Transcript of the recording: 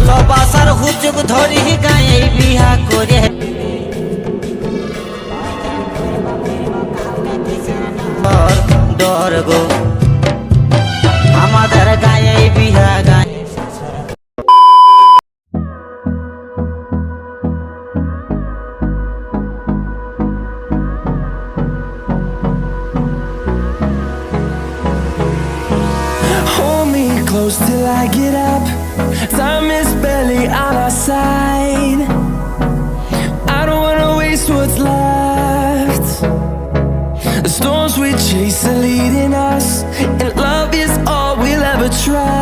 ভালোবাসার হুচুক ধরি গায়ে বিহা করে ডর গো আমাদের গায়ে বিহা গায়ে Close till I get up. Time is barely on our side. I don't wanna waste what's left. The storms we chase are leading us, and love is all we'll ever try.